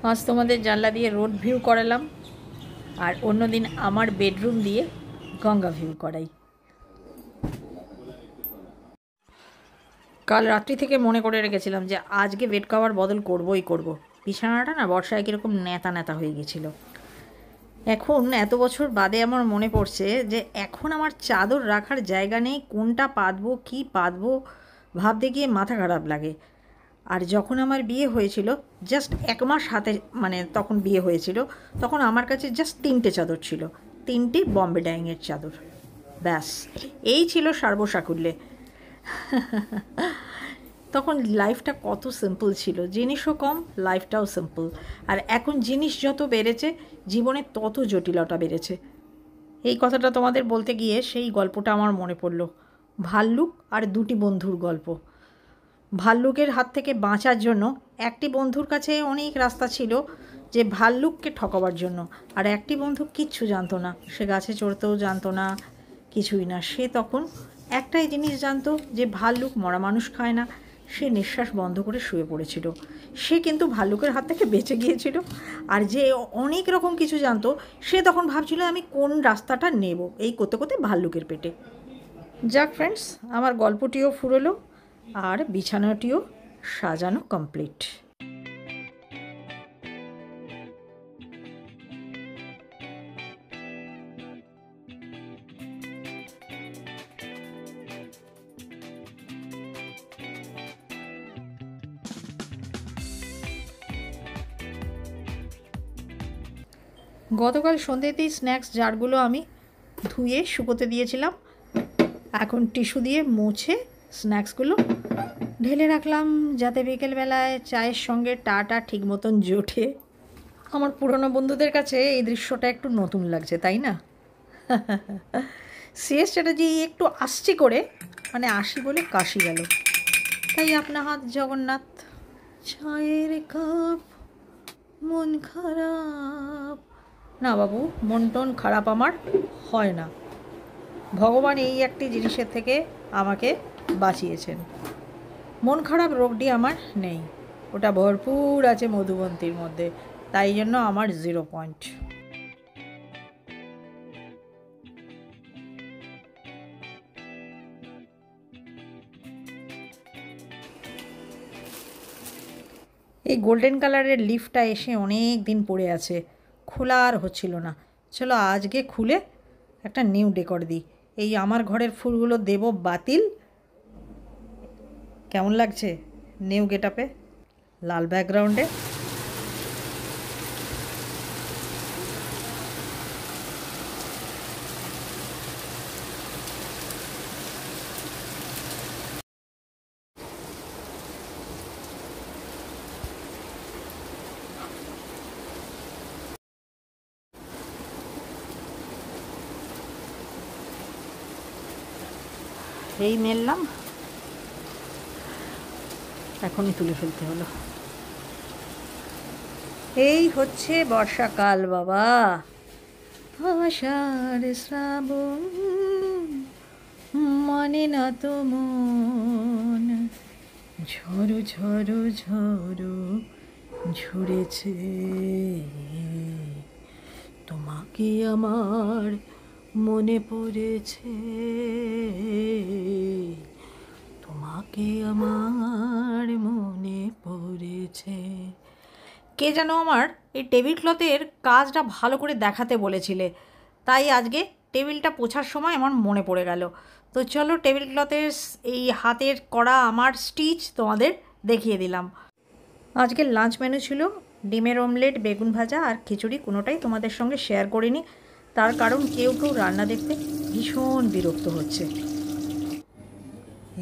আজ তোমাদের জানলা দিয়ে রোড ভিউ করালাম, আর অন্যদিন আমার বেডরুম দিয়ে গঙ্গা ভিউ করাই। কাল রাত্রি থেকে মনে করে রেখেছিলাম যে আজকে বেড কভার বদল করবই করব। বিছানাটা না বর্ষায় কীরকম ন্যাতা ন্যাতা হয়ে গেছিলো। এখন এত বছর বাদে আমার মনে পড়ছে যে এখন আমার চাদর রাখার জায়গা নেই, কোনটা পাতবো কী পাতবো ভাবতে গিয়ে মাথা খারাপ লাগে। আর যখন আমার বিয়ে হয়েছিল, জাস্ট 1 মাস হাতে, মানে তখন বিয়ে হয়েছিল, তখন আমার কাছে জাস্ট 3টে চাদর ছিল, 3টে বম্বে ডাইংয়ের চাদর, ব্যাস এই ছিল সর্বসাকুল্যে। তখন লাইফটা কত সিম্পল ছিল, জিনিসও কম, লাইফটাও সিম্পল। আর এখন জিনিস যত বেড়েছে, জীবনে তত জটিলতা বেড়েছে। এই কথাটা তোমাদের বলতে গিয়ে সেই গল্পটা আমার মনে পড়ল, ভাল্লুক আর 2টি বন্ধুর গল্প। ভাল্লুকের হাত থেকে বাঁচার জন্য একটি বন্ধুর কাছে অনেক রাস্তা ছিল যে ভাল্লুককে ঠকাবার জন্য, আর একটি বন্ধু কিচ্ছু জানতো না, সে গাছে চড়তেও জানতো না, কিছুই না। সে তখন একটাই জিনিস জানতো যে ভাল্লুক মরা মানুষ খায় না। সে নিঃশ্বাস বন্ধ করে শুয়ে পড়েছিল। সে কিন্তু ভাল্লুকের হাত থেকে বেঁচে গিয়েছিল। আর যে অনেক রকম কিছু জানতো, সে তখন ভাবছিল আমি কোন রাস্তাটা নেব, এই করতে করতে ভাল্লুকের পেটে। যাক ফ্রেন্ডস, আমার গল্পটিও ফুরোলো আর বিছানাটিও সাজানো কমপ্লিট। গতকাল সন্ধ্যেতেই স্ন্যাক্স জারগুলো আমি ধুয়ে শুকোতে দিয়েছিলাম। এখন টিস্যু দিয়ে মুছে স্ন্যাক্সগুলো ঢেলে রাখলাম, যাতে বিকেলবেলায় চায়ের সঙ্গে টাটা ঠিক মতন জোটে। আমার পুরনো বন্ধুদের কাছে এই দৃশ্যটা একটু নতুন লাগছে, তাই না? সিএস চ্যাটার্জি একটু আসছি করে, মানে আসি বলে কাশি গেল, তাই আপনা হাত জগন্নাথ। চায়ের কাপ, মন খারাপ না বাবু, মন টন খারাপ আমার হয় না। ভগবান এই একটি জিনিসের থেকে আমাকে বাঁচিয়েছেন। মন খারাপ রোগটি আমার নেই, ওটা ভরপুর আছে মধুবন্তীর মধ্যে, তাই জন্য আমার 0 পয়েন্ট। এই গোল্ডেন কালারের লিফটটা এসে অনেক দিন পড়ে আছে, খোলা আর হচ্ছিল না। চলো আজকে খুলে একটা নিউ ডেকর দিই। এই আমার ঘরের ফুলগুলো দেব বাতিল। কেমন লাগছে নিউ গেটআপে, লাল ব্যাকগ্রাউন্ডে? এই মেললাম, এখনই তুলে ফেলতে হলো। এই হচ্ছে বর্ষাকাল বাবা, আষাঢ় শ্রাবণ মানে না তো মন, ঝড়ো ঝড়ো ঝড়ো ঝরেছে, তোমাকে আমার মনে পড়েছে, তোমাকে আমার মনে পড়েছে। কে যেন আমার এই টেবিল ক্লথের কাজটা ভালো করে দেখাতে বলেছিলে, তাই আজকে টেবিলটা পোছার সময় আমার মনে পড়ে গেল। তো চলো টেবিল ক্লথের এই হাতের করা আমার স্টিচ তোমাদের দেখিয়ে দিলাম। আজকের লাঞ্চ মেনু ছিল ডিমের অমলেট, বেগুন ভাজা আর খিচুড়ি। কোনোটাই তোমাদের সঙ্গে শেয়ার করিনি, তার কারণ কেউ কেউ রান্না দেখতে ভীষণ বিরক্ত হচ্ছে।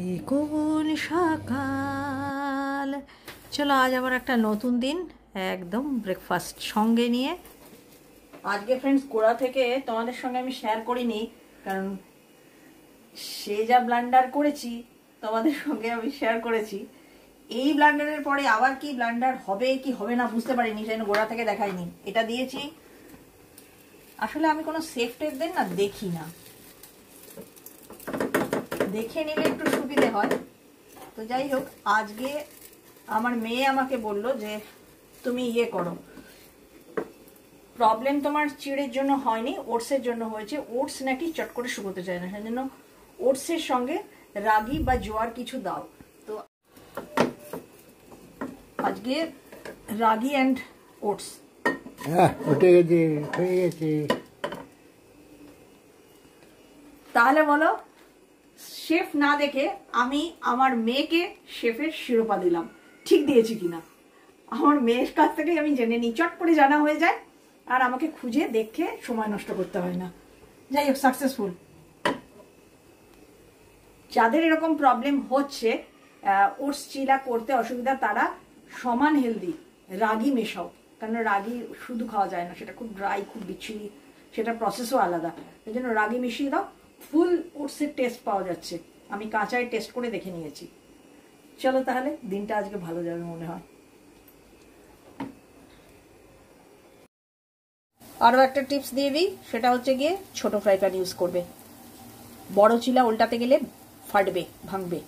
এ কোন সকাল। চলো আজ আবার একটা নতুন দিন, একদম ব্রেকফাস্ট সঙ্গে নিয়ে। আজকে ফ্রেন্ডস গোড়া থেকে তোমাদের সঙ্গে আমি শেয়ার করিনি, কারণ সে যা ব্লান্ডার করেছি তোমাদের সঙ্গে আমি শেয়ার করেছি। এই ব্লান্ডারের পরে আবার কি ব্লান্ডার হবে কি হবে না বুঝতে পারিনি, সেজন্য গোড়া থেকে দেখাইনি। এটা দিয়েছি, আসলে আমি কোনো সেফ টেপদের না দেখি না, দেখে নিলে একটু সুবিধে হয়। তো যাই হোক, আজকে আমার মেয়ে আমাকে বলল যে তুমি ইয়ে করো, প্রবলেম তোমার চিড়ের জন্য হয়নি, ওটসের জন্য হয়েছে। ওটস নাকি চট করে শুকোতে চায় না, সেজন্য ওটসের সঙ্গে রাগি বা জোয়ার কিছু দাও। তো আজকে রাগি অ্যান্ড ওটস। হ্যাঁ, উঠে গেছে, হয়ে গেছে। তাহলে বলো, শেফ না দেখে আমি আমার মেয়েকে শেফের শিরোপা দিলাম, ঠিক দিয়েছি কিনা? আমার মেয়ের কাছ থেকে আমি জেনে নিই, চট করে জানা হয়ে যায়, আর আমাকে খুঁজে দেখে সময় নষ্ট করতে হয় না। যাই হোক, সাকসেসফুল। যাদের এরকম প্রবলেম হচ্ছে ওটস চিলা করতে অসুবিধা, তারা সমান হেলদি রাগি মেশাও, কারণ রাগি শুধু খাওয়া যায় না, সেটা খুব ড্রাই, খুব বিচ্ছিরি, সেটার প্রসেসও আলাদা। এই জন্য রাগি মিশিয়ে দাও, ফুল ওটসের টেস্ট পাওয়া যাচ্ছে। আমি কাঁচায় টেস্ট করে দেখে নিয়েছি। চলো তাহলে, দিনটা আজকে ভালো যাবে মনে হয়। আরও একটা টিপস দিয়ে দিই, সেটা হচ্ছে গিয়ে ছোট ফ্রাই প্যান ইউজ করবে। বড় চিলা উল্টাতে গেলে ফাটবে, ভাঙবে,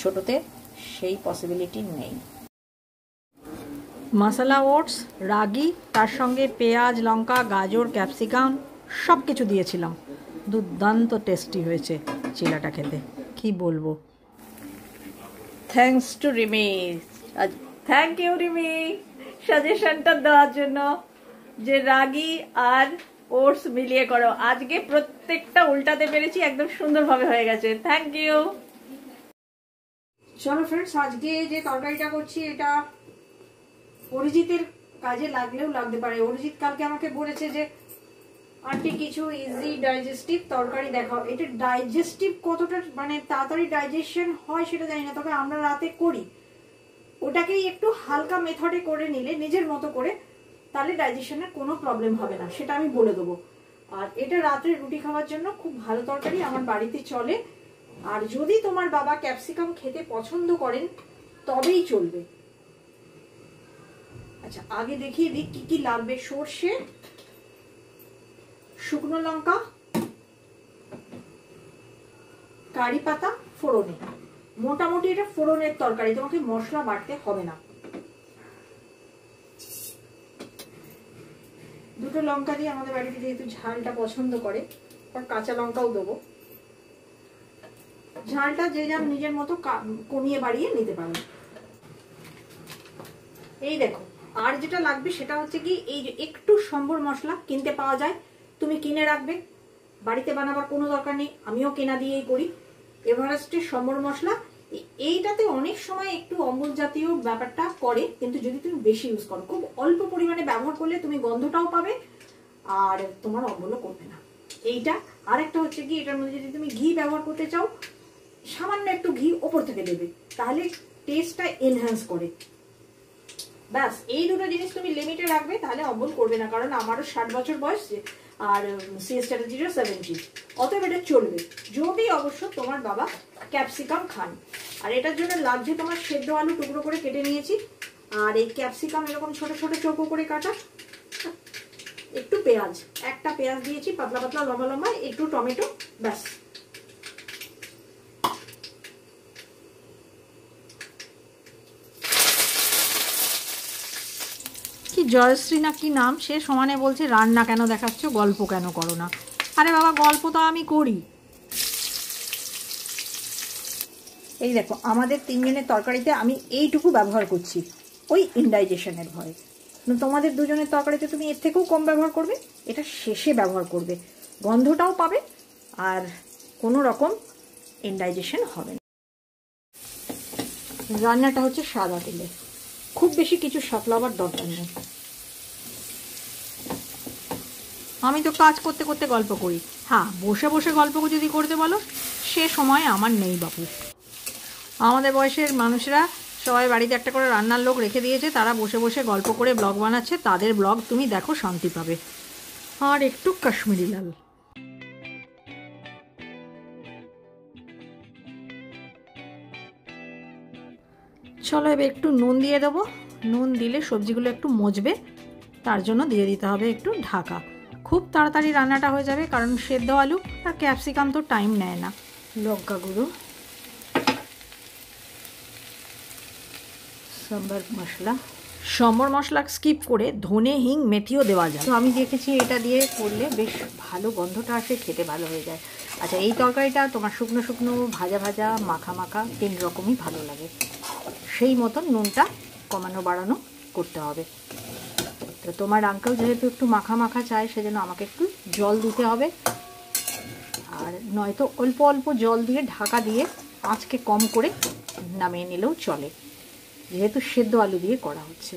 ছোটতে সেই পসিবিলিটি নেই। মশলা ওটস, রাগি, তার সঙ্গে পেঁয়াজ, লঙ্কা, গাজর, ক্যাপসিকাম সব কিছু দিয়েছিলাম। দুর্দান্ত টেস্টি হয়েছে চিলাটা খেতে, কি বলবো। Thanks to Rimi, thank you Rimi সাজেশনটা দেওয়ার জন্য, যে রাগি আর ওটস মিলিয়ে করো। আজকে প্রত্যেকটা উল্টাতে পেরেছি, একদম সুন্দরভাবে হয়ে গেছে। Thank you. চলো ফ্রেন্ডস, আজকে যে তরকারিটা করছি এটা অরিজিতের কাজে লাগলেও লাগতে পারে। অরিজিৎ কালকে আমাকে বলেছে যে আন্টি কিছু ইজি ডাইজেস্টিভ তরকারি দেখাও। এটা ডাইজেস্টিভ কতটা মানে তাড়াতাড়ি ডাইজেশন হয় সেটা জানি না, তবে আমরা রাতে করি। ওটাকেই একটু হালকা মেথডে করে নিলে নিজের মতো করে, তাহলে ডাইজেশনের কোনো প্রবলেম হবে না, সেটা আমি বলে দেবো। আর এটা রাত্রে রুটি খাওয়ার জন্য খুব ভালো তরকারি, আমার বাড়িতে চলে। আর যদি তোমার বাবা ক্যাপসিকাম খেতে পছন্দ করেন তবেই চলবে। আচ্ছা, আগে দেখিয়ে দিই কি কি লাগবে। সর্ষে, শুকনো লঙ্কা, কারি পাতা ফোড়নে। মোটামুটি এটা ফোড়নের তরকারি, তোমাকে মশলা বাটতে হবে না। দুটো লঙ্কা দিয়ে, আমাদের বাড়িতে যেহেতু ঝালটা পছন্দ করে, আর কাঁচা লঙ্কাও দেবো। ঝালটা যে যার নিজের মতো কমিয়ে বাড়িয়ে নিতে পারেন। এই দেখো, আর যেটা লাগবে সেটা হচ্ছে কি, এই যে একটু সম্বর মশলা কিনতে পাওয়া যায়, তুমি কিনে রাখবে, বাড়িতে বানাবার কোনো দরকার নেই, আমিও কেনা দিয়েই করি। এভারেস্টের সম্বর মশলা, এইটাতে অনেক সময় একটু অম্বল জাতীয় ব্যাপারটা করে, কিন্তু যদি তুমি বেশি ইউজ করো, খুব অল্প পরিমাণে ব্যবহার করলে তুমি গন্ধটাও পাবে আর তোমার অম্বলও করবে না এইটা। আর একটা হচ্ছে কি, এটার মধ্যে যদি তুমি ঘি ব্যবহার করতে চাও, সামান্য একটু ঘি ওপর থেকে দেবে, তাহলে টেস্টটা এনহ্যান্স করে। ব্যাস, এই দুটো জিনিস তুমি লিমিটে রাখবে, তাহলে অম্বল করবে না। কারণ আমারও 60 বছর বয়স আর সিএস চ্যাটার্জিরও 70, অতএব এটা চলবে, যদি অবশ্য তোমার বাবা ক্যাপসিকাম খান। আর এটার জন্য লাগছে তোমার সেদ্ধ আলু টুকরো করে কেটে নিয়েছি, আর এই ক্যাপসিকাম এরকম ছোট ছোট চৌকো করে কাটা, একটু পেঁয়াজ, একটা পেঁয়াজ দিয়েছি পাতলা পাতলা লম্বা লম্বা, একটু টমেটো, ব্যাস। কি জয়শ্রী না কি নাম, সে সমানে বলছে রান্না কেন দেখাচ্ছ, গল্প কেন করো না। আরে বাবা, গল্প তো আমি করি। এই দেখো, আমাদের 3 জনের তরকারিতে আমি এইটুকু ব্যবহার করছি, ওই ইনডাইজেশনের ভয়ে। তোমাদের 2 জনের তরকারিতে তুমি এর থেকেও কম ব্যবহার করবে, এটা শেষে ব্যবহার করবে, গন্ধটাও পাবে আর কোনো রকম ইনডাইজেশন হবে না। রান্নাটা হচ্ছে সাদা তেলে, খুব বেশি কিছু সাতলাবার দরকার নেই। আমি তো কাজ করতে করতে গল্প করি। হ্যাঁ, বসে বসে গল্প যদি করতে বলো, সে সময় আমার নেই বাপু। আমাদের বয়সের মানুষরা সবাই বাড়িতে একটা করে রান্নার লোক রেখে দিয়েছে, তারা বসে বসে গল্প করে ব্লগ বানাচ্ছে, তাদের ব্লগ তুমি দেখো, শান্তি পাবে। আর একটু কাশ্মীরি লাল। চলো এবার একটু নুন দিয়ে দেবো, নুন দিলে সবজিগুলো একটু মজবে, তার জন্য দিয়ে দিতে হবে একটু ঢাকা। খুব তাড়াতাড়ি রান্নাটা হয়ে যাবে, কারণ সেদ্ধ আলু আর ক্যাপসিকাম তো টাইম নেয় না। লঙ্কা গুঁড়ো, সাম্বার মশলা, সম্বর মশলা স্কিপ করে ধনে হিং মেথিও দেওয়া যায়। তো আমি দেখেছি এটা দিয়ে করলে বেশ ভালো গন্ধটা আসে, খেতে ভালো হয়ে যায়। আচ্ছা, এই তরকারিটা তোমার শুকনো শুকনো, ভাজা ভাজা, মাখা মাখা 3 রকমই ভালো লাগে। সেই মতন নুনটা কমানো বাড়ানো করতে হবে। তো তোমার আঙ্কেল যেহেতু একটু মাখা মাখা চায়, সেজন্য আমাকে একটু জল দিতে হবে। আর নয়তো অল্প অল্প জল দিয়ে ঢাকা দিয়ে আঁচকে কম করে নামিয়ে নিলেও চলে, যেহেতু সেদ্ধ আলু দিয়ে করা হচ্ছে।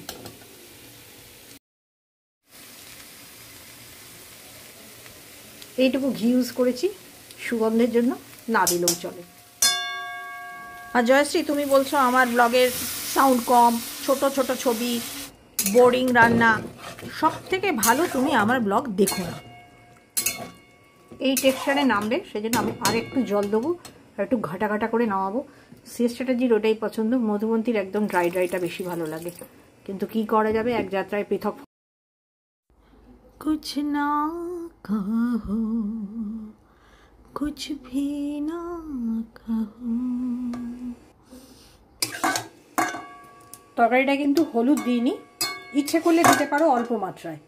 এইটুকু ঘি ইউজ করেছি সুগন্ধের জন্য, না দিলেও চলে। আর জয়শ্রী, তুমি বলছো আমার ব্লগের সাউন্ড কম, ছোট ছোট ছবি, বোরিং রান্না। সব থেকে ভালো তুমি আমার ব্লগ দেখো না, এই টেক্সচারে নামবে। সেজন্য আমি আর একটু জল দেবো, আর একটু ঘাটা ঘাটা করে নামাবো। সিএস চ্যাটার্জির ওটাই পছন্দ, মধুবন্তীর একদম ড্রাই ড্রাইটা বেশি ভালো লাগে। কিন্তু কি করা যাবে, এক যাত্রায় পৃথক। কুছ না কাহো, কুছ ভি না কাহো। তরকারিটা কিন্তু হলুদ দিইনি, ইচ্ছে করলে দিতে পারো অল্প মাত্রায়।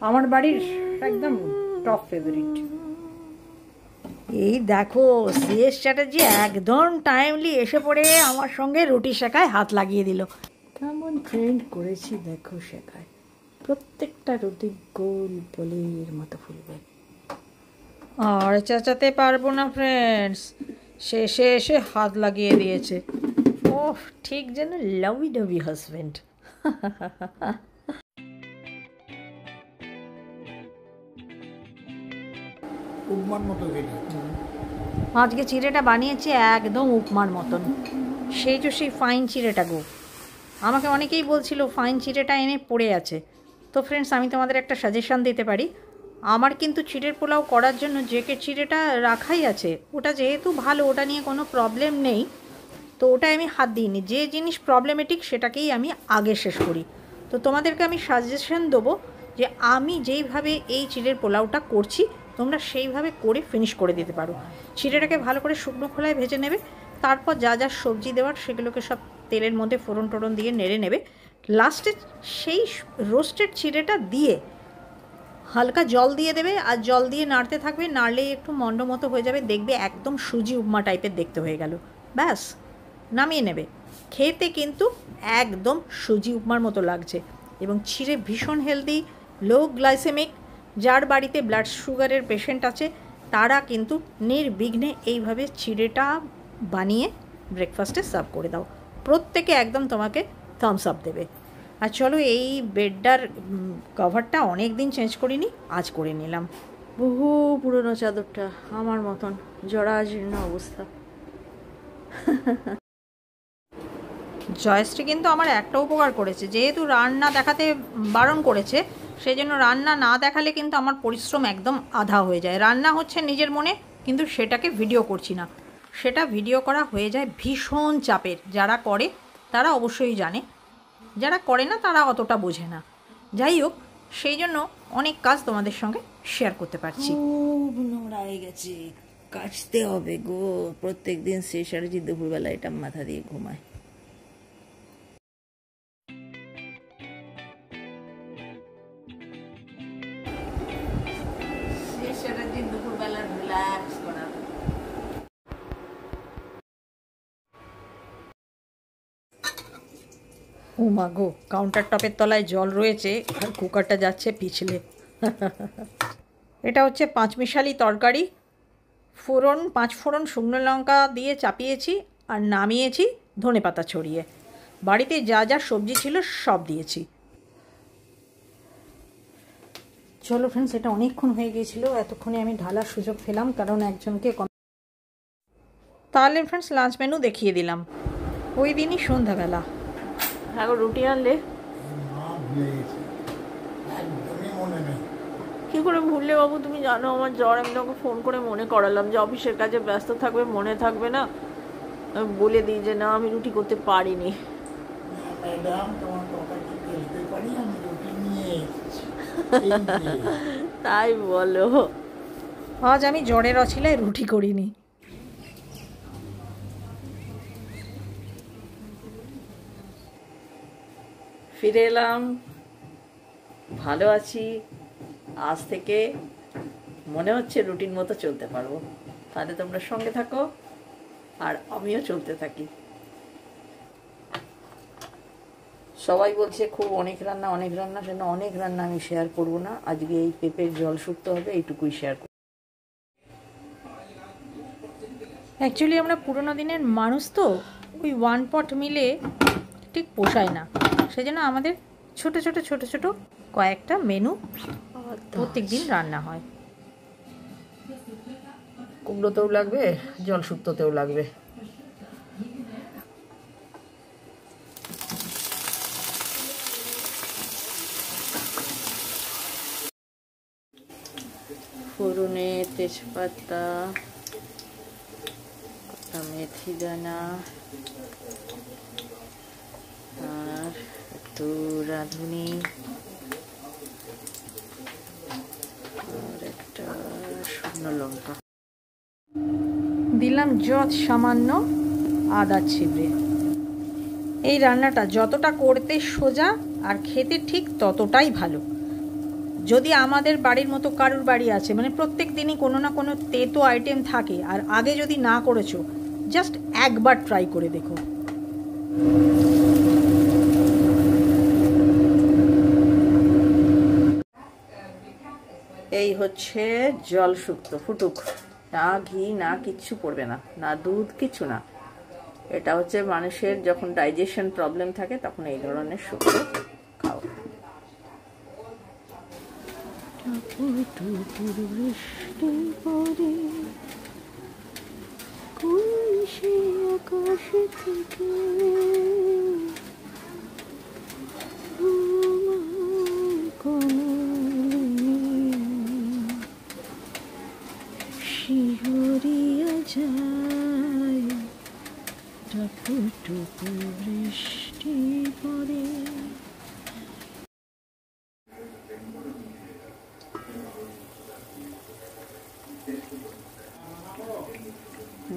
আমার বাড়ির একদম টপ ফেভারিট। এই দেখো, সিএস চ্যাটার্জি একদম টাইমলি এসে পড়ে আমার সঙ্গে রুটি শেখায় হাত লাগিয়ে দিল। কেমন ট্রেন্ড করেছি দেখো শেখায়, প্রত্যেকটা রুটি গোল বলের মতো ফুলবে। আর চেঁচাতে পারবো না ফ্রেন্ডস, শেষে এসে হাত লাগিয়ে দিয়েছে। ওহ, ঠিক যেন লাভি ডাভি হাজব্যান্ড। উপমার মতো আজকে চিড়েটা বানিয়েছি একদম উপমার মতন, সেই ফাইন চিড়েটা গো। আমাকে অনেকেই বলছিল ফাইন চিড়েটা এনে পড়ে আছে। তো ফ্রেন্ডস, আমি তোমাদের একটা সাজেশান দিতে পারি। আমার কিন্তু চিড়ের পোলাও করার জন্য যে চিড়েটা রাখাই আছে, ওটা যেহেতু ভালো, ওটা নিয়ে কোনো প্রবলেম নেই, তো ওটাই আমি হাত দিইনি। যে জিনিস প্রবলেমেটিক সেটাকেই আমি আগে শেষ করি। তো তোমাদেরকে আমি সাজেশন দেবো যে আমি যেইভাবে এই চিড়ের পোলাওটা করছি, তোমরা সেইভাবে করে ফিনিশ করে দিতে পারো। চিড়েটাকে ভালো করে শুকনো খোলায় ভেজে নেবে, তারপর যা যা সবজি দেওয়ার সেগুলোকে সব তেলের মধ্যে ফোড়ন টোড়ন দিয়ে নেড়ে নেবে। লাস্টে সেই রোস্টেড চিড়েটা দিয়ে হালকা জল দিয়ে দেবে, আর জল দিয়ে নাড়তে থাকবে, নাড়লেই একটু মন্ড মতো হয়ে যাবে, দেখবে একদম সুজি উপমা টাইপের দেখতে হয়ে গেল। ব্যাস, নামিয়ে নেবে। খেতে কিন্তু একদম সুজি উপমার মতো লাগছে। এবং চিড়ে ভীষণ হেলদি, লো গ্লাইসেমিক। যার বাড়িতে ব্লাড সুগারের পেশেন্ট আছে তারা কিন্তু নির্বিঘ্নে এইভাবে চিড়েটা বানিয়ে ব্রেকফাস্টে সার্ভ করে দাও, প্রত্যেকে একদম তোমাকে থামস আপ দেবে। আর চলো, এই বেডটার কভারটা অনেক দিন চেঞ্জ করিনি, আজ করে নিলাম। বহু পুরনো চাদরটা, আমার মতন জরাজীর্ণ অবস্থা। জয়শ্রী কিন্তু আমার একটা উপকার করেছে, যেহেতু রান্না দেখাতে বারণ করেছে, সেই জন্য রান্না না দেখালে কিন্তু আমার পরিশ্রম একদম আধা হয়ে যায়। রান্না হচ্ছে নিজের মনে, কিন্তু সেটাকে ভিডিও করছি না, সেটা ভিডিও করা হয়ে যায় ভীষণ চাপের। যারা করে তারা অবশ্যই জানে, যারা করে না তারা অতটা বোঝে না। যাই হোক, সেই জন্য অনেক কাজ তোমাদের সঙ্গে শেয়ার করতে পারছি। খুব নোংরা হয়ে গেছে, কাচতে হবে গো। প্রত্যেক দিন শেষ আর যে দুপুরবেলা এটা মাথা দিয়ে ঘুমায়। দুপুরবেলা রিল্যাক্স করা। ও মা গো, কাউন্টার টপের তলায় জল রয়েছে আর কুকারটা যাচ্ছে পিছলে। এটা হচ্ছে পাঁচমিশালি তরকারি। ফোড়ন, 5 ফোড়ন শুকনো লঙ্কা দিয়ে চাপিয়েছি আর নামিয়েছি ধনেপাতা ছড়িয়ে। বাড়িতে যা যা সবজি ছিল সব দিয়েছি। চলো ফ্রেন্ডস, এটা অনেকক্ষণ হয়ে গিয়েছিল, এতক্ষণে আমি ঢালার সুযোগ পেলাম, কারণ একজনকে তাহলে ফ্রেন্ডস লাঞ্চ মেনু দেখিয়ে দিলাম। ওই দিনই সন্ধ্যাবেলা এখন রুটি আনলে কি করে ভুললে বাবু? তুমি জানো আমার জ্বর, আমি তোমাকে ফোন করে মনে করালাম যে অফিসের কাজে ব্যস্ত থাকবে, মনে থাকবে না। আমি বলে দিই যে না, আমি রুটি করতে পারিনি। তাই বলো। আজ আমি জ্বরের অছিলায় রুটি করিনি। ফিরে এলাম, ভালো আছি। আজ থেকে মনে হচ্ছে রুটিন মতো চলতে পারবো। তাহলে তোমরা সঙ্গে থাকো আর আমিও চলতে থাকি। সবাই বলছে খুব অনেক রান্না, সেটা অনেক রান্না আমি শেয়ার করব না। আজকে এই পেঁপের জল শুকতে হবে, এইটুকুই শেয়ার করব। অ্যাকচুয়ালি আমরা পুরোনো দিনের মানুষ তো, ওই ওয়ান পট মিলে ঠিক পোষায় না, সেজন্য আমাদের ছোট ছোট ছোট ছোট কয়েকটা মেনু প্রত্যেক দিন রান্না হয়। কুমড়োতেও লাগবে, জল শুক্তোতেও লাগবে। ফোড়নে তেজপাতা, মেথি দানা আর একটু রাঁধুনি আর একটা শুকনো লঙ্কা দিলাম যত সামান্য আদা ছিবড়ে। এই রান্নাটা যতটা করতে সোজা আর খেতে ঠিক ততটাই ভালো। যদি আমাদের বাড়ির মতো কারুর বাড়ি আছে, মানে প্রত্যেক দিনই কোনো না কোনো তেতো আইটেম থাকে, আর আগে যদি না করেছো, জাস্ট একবার ট্রাই করে দেখো। এই হচ্ছে জল শুক্তো, ফুটুক, না ঘি না কিচ্ছু পড়বে না, না দুধ, কিছু না। এটা হচ্ছে মানুষের যখন ডাইজেশন প্রবলেম থাকে তখন এই ধরনের শুক্তো খাও। শিহরিয়া যায় টুপু টুপু বৃষ্টি পড়ে।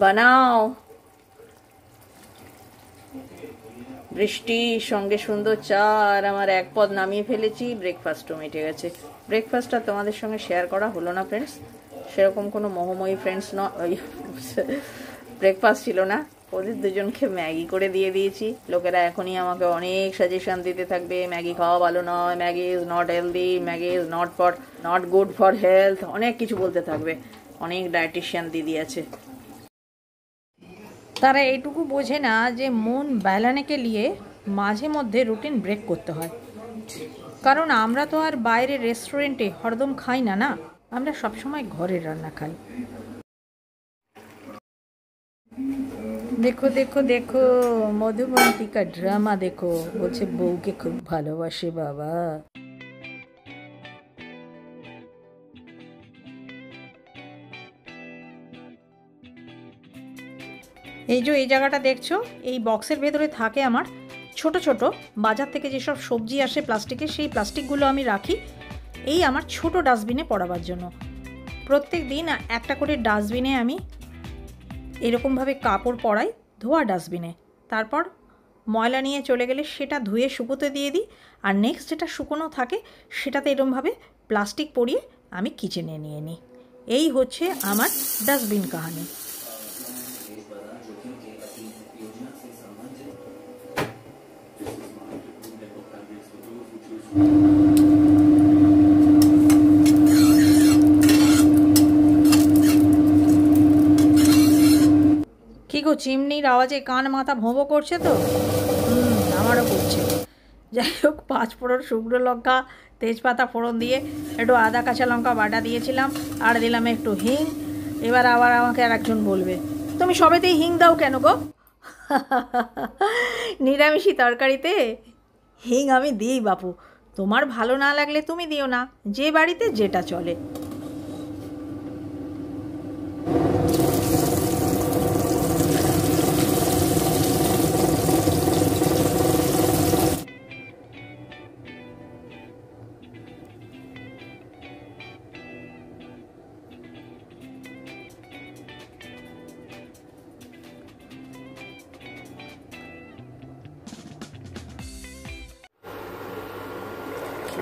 বানাও, বৃষ্টির সঙ্গে সুন্দর চা, আর আমার এক পদ নামিয়ে ফেলেছি, ব্রেকফাস্টও মিটে গেছে। ব্রেকফাস্টটা তোমাদের সঙ্গে শেয়ার করা হলো না ফ্রেন্ডস, সেরকম কোনো মোহময়ী ফ্রেন্ডস ব্রেকফাস্ট ছিল না। ওদের দুজনকে ম্যাগি করে দিয়ে দিয়েছি। লোকেরা এখনই আমাকে অনেক সাজেশন দিতে থাকবে, ম্যাগি খাওয়া ভালো নয়, Maggi is not healthy, Maggi is not good for health, অনেক কিছু বলতে থাকবে। অনেক ডায়েটিশিয়ান দিদি আছে, তারা এইটুকু বোঝে না যে মন ব্যালানেকে নিয়ে মাঝে মধ্যে রুটিন ব্রেক করতে হয়। কারণ আমরা তো আর বাইরে রেস্টুরেন্টে হরদম খাই না, না, আমরা সবসময় ঘরের রান্না খাই। দেখো দেখো দেখো, মধুবন্তিকা ড্রামা দেখো, বলছে বউকে খুব ভালোবাসে বাবা। এই যে এই জায়গাটা দেখছো, এই বক্সের ভেতরে থাকে আমার ছোট ছোট বাজার থেকে যেসব সবজি আসে প্লাস্টিকে, সেই প্লাস্টিকগুলো আমি রাখি এই আমার ছোট ডাস্টবিনে পড়াবার জন্য। প্রত্যেক দিন একটা করে ডাস্টবিনে আমি এরকমভাবে কাপড় পরাই, ধোয়া ডাস্টবিনে। তারপর ময়লা নিয়ে চলে গেলে সেটা ধুয়ে শুকোতে দিয়ে দিই, আর নেক্সট যেটা শুকনো থাকে সেটাতে এরকমভাবে প্লাস্টিক পরিয়ে আমি কিচেনে নিয়ে নিই। এই হচ্ছে আমার ডাস্টবিন কাহানি। কি গো, চিমনির আওয়াজে কান মাথা ভোঁবো করছে তো? আমারও করছে। যাই হোক, 5 ফোড়ন শুকনো লঙ্কা তেজপাতা ফোড়ন দিয়ে একটু আদা কাঁচা লঙ্কা বাটা দিয়েছিলাম, আর দিলাম একটু হিং। এবার আবার আমাকে আর একজন বলবে, তুমি সবেতেই হিং দাও কেন গো? নিরামিষি তরকারিতে হিং আমি দিই বাপু, তোমার ভালো না লাগলে তুমি দিও না, যে বাড়িতে যেটা চলে।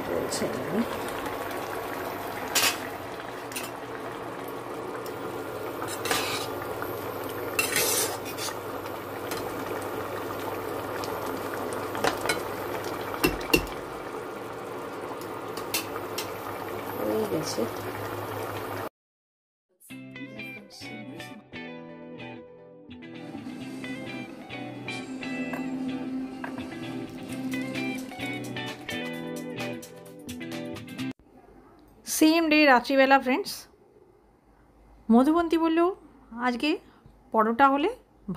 বলছে আমি হয়ে গেছে। সেম ডে রাত্রিবেলা ফ্রেন্ডস, মধুবন্তী বলল আজকে পরোটা হলে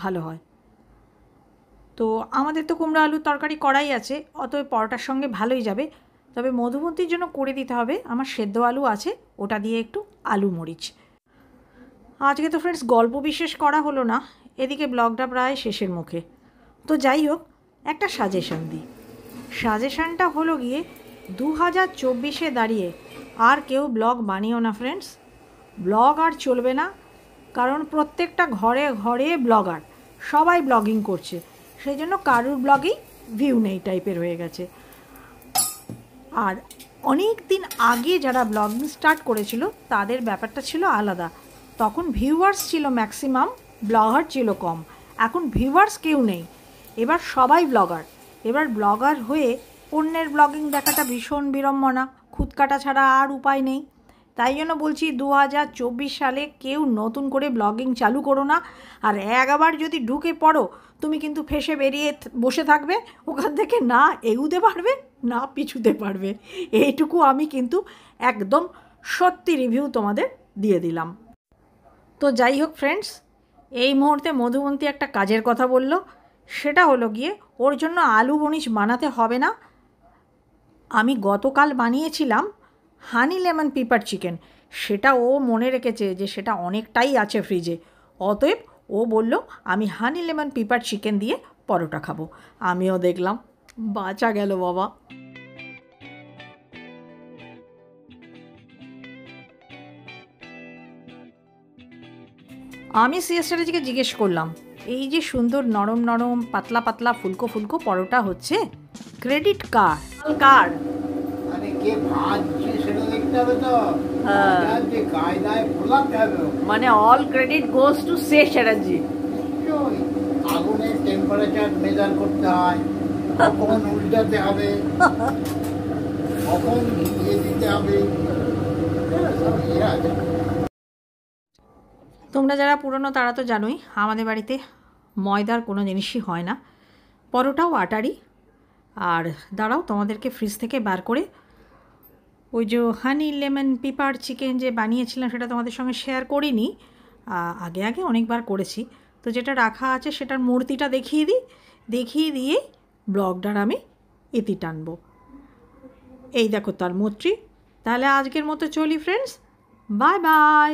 ভালো হয়। তো আমাদের তো কুমড়ো আলুর তরকারি করাই আছে, অতএব পরোটার সঙ্গে ভালোই যাবে। তবে মধুবন্তীর জন্য করে দিতে হবে, আমার সেদ্ধ আলু আছে, ওটা দিয়ে একটু আলু মরিচ। আজকে তো ফ্রেন্ডস গল্প বিশেষ করা হলো না, এদিকে ব্লগটা প্রায় শেষের মুখে। তো যাই হোক, একটা সাজেশন দিই। সাজেশানটা হলো গিয়ে 2024-এ দাঁড়িয়ে আর কেউ ব্লগ বানিও না ফ্রেন্ডস। ব্লগ আর চলবে না, কারণ প্রত্যেকটা ঘরে ঘরে ব্লগার, সবাই ব্লগিং করছে, সেই জন্য কারুর ব্লগেই ভিউ নেই টাইপের হয়ে গেছে। আর অনেক দিন আগে যারা ব্লগিং স্টার্ট করেছিল তাদের ব্যাপারটা ছিল আলাদা, তখন ভিউয়ার্স ছিল ম্যাক্সিমাম, ব্লগার ছিল কম। এখন ভিউয়ার্স কেউ নেই, এবার সবাই ব্লগার। এবার ব্লগার হয়ে অন্যের ব্লগিং দেখাটা ভীষণ বিড়ম্বনা, খুদকাটা ছাড়া আর উপায় নেই। তাই জন্য বলছি 2024 সালে কেউ নতুন করে ব্লগিং চালু করো না। আর একবার যদি ঢুকে পড়ো তুমি কিন্তু ফেঁসে বেরিয়ে বসে থাকবে, ওখান থেকে না এগুতে পারবে না পিছুতে পারবে। এইটুকু আমি কিন্তু একদম সত্যি রিভিউ তোমাদের দিয়ে দিলাম। তো যাই হোক ফ্রেন্ডস, এই মুহূর্তে মধুবন্তী একটা কাজের কথা বলল, সেটা হলো গিয়ে ওর জন্য আলু বনিশ বানাতে হবে না। আমি গতকাল বানিয়েছিলাম হানি লেমন পেপার চিকেন, সেটা ও মনে রেখেছে যে সেটা অনেকটাই আছে ফ্রিজে, অতএব ও বলল আমি হানি লেমন পেপার চিকেন দিয়ে পরোটা খাবো। আমিও দেখলাম, বাঁচা গেল বাবা। আমি সিএসটারিজিকে জিজ্ঞেস করলাম, এই যে সুন্দর নরম নরম পাতলা পাতলা ফুলকো ফুলকো পরোটা হচ্ছে, ক্রেডিট কার? আরে কে ভাজছে সেটা দেখতে হবে তো। হ্যাঁ। ভাজার যে কায়দায় ফোলাতে হবে। মানে all credit goes to say Chatterjee. নিশ্চয়ই। আগুনের টেম্পারেচার মেজার করতে হয়, কখন উল্টাতে হবে, কখন ঘিয়ে দিতে হবে, সব ইয়ে আছে। তোমরা যারা পুরনো তারা তো জানোই আমাদের বাড়িতে ময়দার কোনো জিনিসই হয় না, পরোটাও আটারই। আর দাঁড়াও তোমাদেরকে ফ্রিজ থেকে বার করে ওই যে হানি লেমন পেপার চিকেন যে বানিয়েছিলাম সেটা তোমাদের সঙ্গে শেয়ার করিনি, আগে আগে অনেকবার করেছি। তো যেটা রাখা আছে সেটার মূর্তিটা দেখিয়ে দিয়ে ব্লগটার আমি ইতি টানবো। এই দেখো তার মূর্তি। তাহলে আজকের মতো চলি ফ্রেন্ডস, বাই বাই।